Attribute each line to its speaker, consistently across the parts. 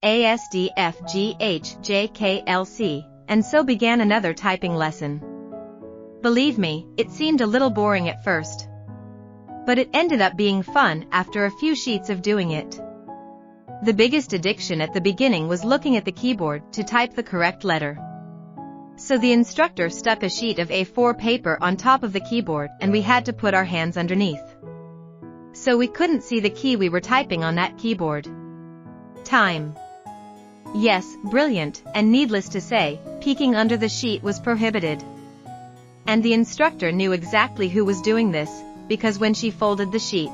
Speaker 1: ASDFGHJKLC, and so began another typing lesson. Believe me, it seemed a little boring at first. But it ended up being fun after a few sheets of doing it. The biggest addiction at the beginning was looking at the keyboard to type the correct letter. So the instructor stuck a sheet of A4 paper on top of the keyboard and we had to put our hands underneath. So we couldn't see the key we were typing on that keyboard. Time. Yes, brilliant, and needless to say, peeking under the sheet was prohibited. And the instructor knew exactly who was doing this, because when she folded the sheet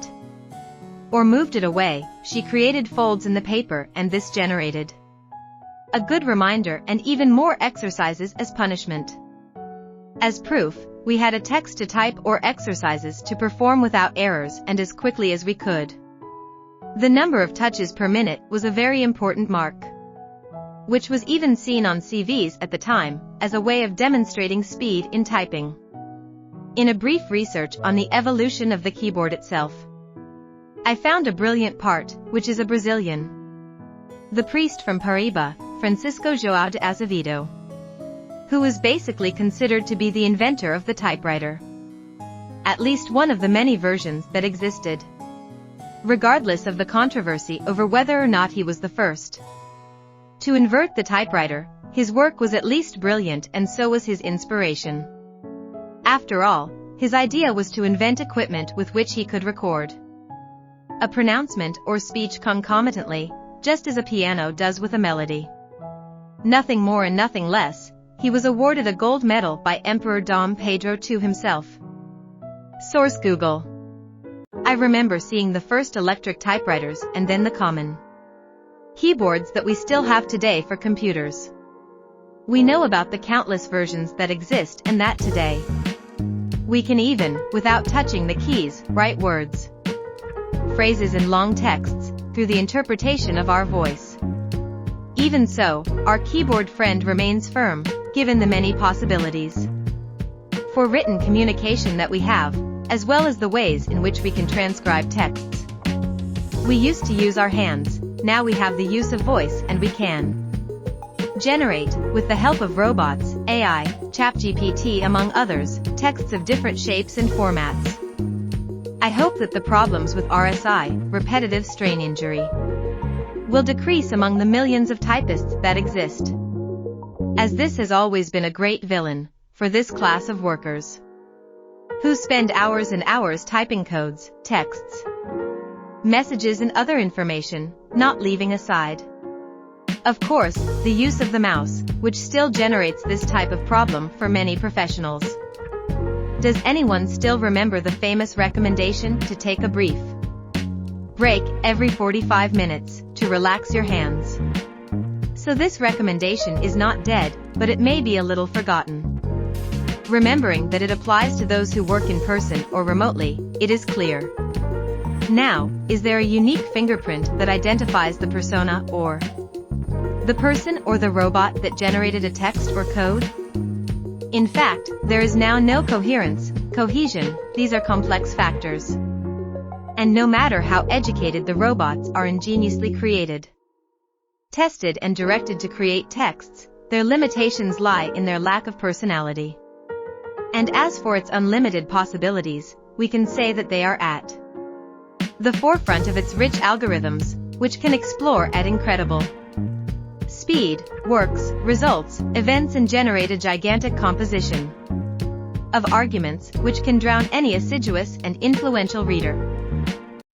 Speaker 1: or moved it away, she created folds in the paper and this generated a good reminder and even more exercises as punishment. As proof, we had a text to type or exercises to perform without errors and as quickly as we could. The number of touches per minute was a very important mark, which was even seen on CVs at the time, as a way of demonstrating speed in typing. In a brief research on the evolution of the keyboard itself, I found a brilliant part, which is a Brazilian. The priest from Paraíba, Francisco João de Azevedo, who was basically considered to be the inventor of the typewriter. At least one of the many versions that existed. Regardless of the controversy over whether or not he was the first to invent the typewriter, his work was at least brilliant and so was his inspiration. After all, his idea was to invent equipment with which he could record a pronouncement or speech concomitantly, just as a piano does with a melody. Nothing more and nothing less, he was awarded a gold medal by Emperor Dom Pedro II himself. Source: Google. I remember seeing the first electric typewriters and then the common keyboards that we still have today for computers. We know about the countless versions that exist and that today we can even, without touching the keys, write words, phrases and long texts, through the interpretation of our voice. Even so, our keyboard friend remains firm, given the many possibilities for written communication that we have, as well as the ways in which we can transcribe texts. We used to use our hands, now we have the use of voice and we can generate, with the help of robots, AI, ChatGPT among others, texts of different shapes and formats. I hope that the problems with RSI, repetitive strain injury, will decrease among the millions of typists that exist, as this has always been a great villain for this class of workers, who spend hours and hours typing codes, texts, messages and other information, not leaving aside, of course, the use of the mouse, which still generates this type of problem for many professionals. Does anyone still remember the famous recommendation to take a brief break every 45 minutes to relax your hands? So this recommendation is not dead, but it may be a little forgotten. Remembering that it applies to those who work in person or remotely, it is clear. Now, is there a unique fingerprint that identifies the persona or the person or the robot that generated a text or code? In fact, there is now no coherence, cohesion, these are complex factors. And no matter how educated the robots are ingeniously created, tested and directed to create texts, their limitations lie in their lack of personality. And as for its unlimited possibilities, we can say that they are at the forefront of its rich algorithms, which can explore at incredible speed, works, results, events and generate a gigantic composition of arguments which can drown any assiduous and influential reader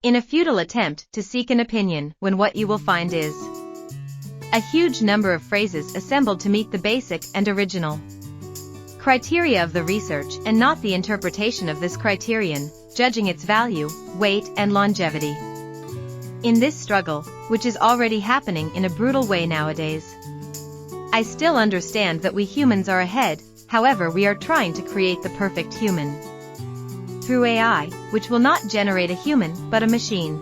Speaker 1: in a futile attempt to seek an opinion when what you will find is a huge number of phrases assembled to meet the basic and original criteria of the research and not the interpretation of this criterion, judging its value, weight and longevity. In this struggle, which is already happening in a brutal way nowadays, I still understand that we humans are ahead, however we are trying to create the perfect human through AI, which will not generate a human but a machine,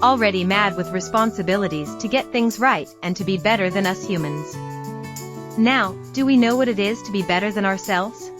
Speaker 1: already mad with responsibilities to get things right and to be better than us humans. Now, do we know what it is to be better than ourselves?